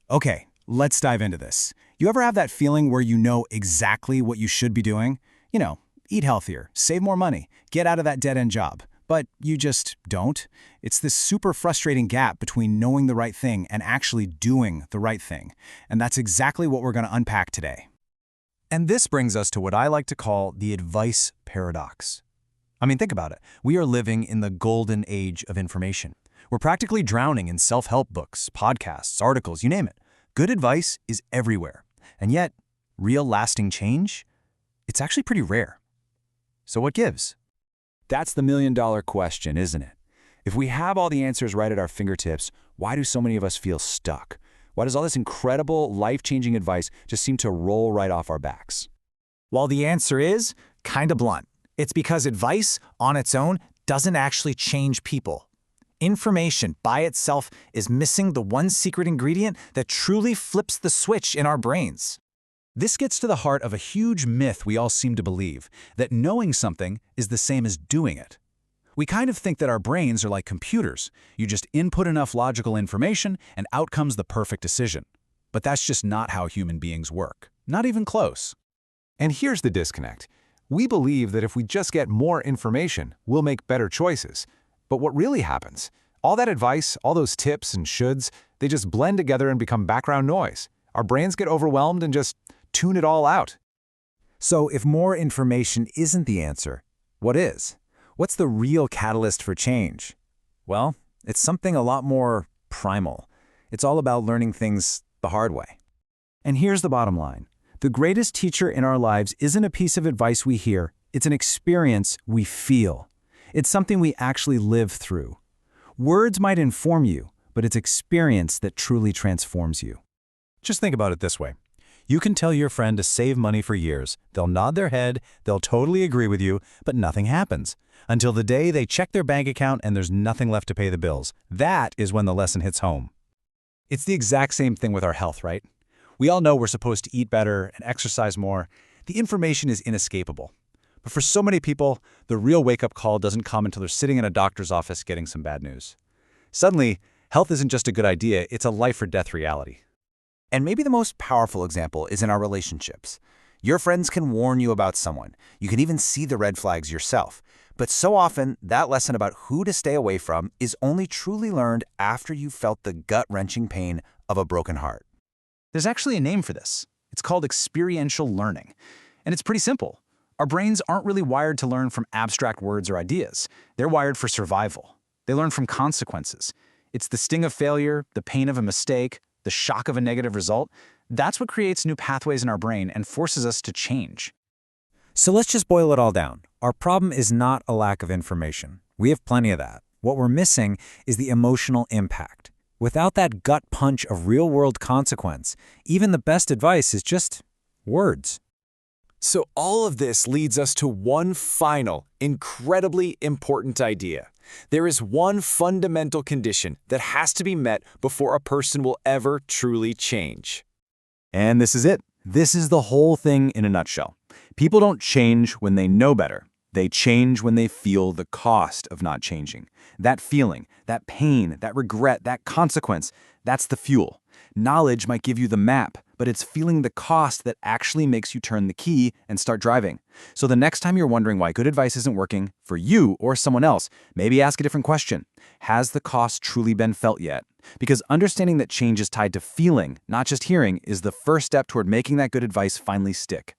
Okay, let's dive into this. You ever have that feeling where you know exactly what you should be doing? You know, eat healthier, save more money, get out of that dead-end job. But you just don't? It's this super frustrating gap between knowing the right thing and actually doing the right thing. And that's exactly what we're going to unpack today. And this brings us to what I like to call the advice paradox. I mean, think about it. We are living in the golden age of information. We're practically drowning in self-help books, podcasts, articles, you name it. Good advice is everywhere. And yet, real lasting change? It's actually pretty rare. So what gives? That's the million-dollar question, isn't it? If we have all the answers right at our fingertips, why do so many of us feel stuck? Why does all this incredible, life-changing advice just seem to roll right off our backs? Well, the answer is kind of blunt. It's because advice on its own doesn't actually change people. Information by itself is missing the one secret ingredient that truly flips the switch in our brains. This gets to the heart of a huge myth we all seem to believe, that knowing something is the same as doing it. We kind of think that our brains are like computers. You just input enough logical information and out comes the perfect decision. But that's just not how human beings work. Not even close. And here's the disconnect. We believe that if we just get more information, we'll make better choices. But what really happens? All that advice, all those tips and shoulds, they just blend together and become background noise. Our brains get overwhelmed and just tune it all out. So if more information isn't the answer, what is? What's the real catalyst for change? Well, it's something a lot more primal. It's all about learning things the hard way. And here's the bottom line. The greatest teacher in our lives isn't a piece of advice we hear, it's an experience we feel. It's something we actually live through. Words might inform you, but it's experience that truly transforms you. Just think about it this way. You can tell your friend to save money for years. They'll nod their head, they'll totally agree with you, but nothing happens. Until the day they check their bank account and there's nothing left to pay the bills. That is when the lesson hits home. It's the exact same thing with our health, right? We all know we're supposed to eat better and exercise more. The information is inescapable. But for so many people, the real wake-up call doesn't come until they're sitting in a doctor's office getting some bad news. Suddenly, health isn't just a good idea, it's a life-or-death reality. And maybe the most powerful example is in our relationships. Your friends can warn you about someone. You can even see the red flags yourself. But so often, that lesson about who to stay away from is only truly learned after you've felt the gut-wrenching pain of a broken heart. There's actually a name for this. It's called experiential learning. And it's pretty simple. Our brains aren't really wired to learn from abstract words or ideas. They're wired for survival. They learn from consequences. It's the sting of failure, the pain of a mistake, the shock of a negative result. That's what creates new pathways in our brain and forces us to change. So let's just boil it all down. Our problem is not a lack of information. We have plenty of that. What we're missing is the emotional impact. Without that gut punch of real-world consequence, even the best advice is just words. So all of this leads us to one final, incredibly important idea. There is one fundamental condition that has to be met before a person will ever truly change. And this is it. This is the whole thing in a nutshell. People don't change when they know better. They change when they feel the cost of not changing. That feeling, that pain, that regret, that consequence, that's the fuel. Knowledge might give you the map, but it's feeling the cost that actually makes you turn the key and start driving. So the next time you're wondering why good advice isn't working for you or someone else, maybe ask a different question. Has the cost truly been felt yet? Because understanding that change is tied to feeling, not just hearing, is the first step toward making that good advice finally stick.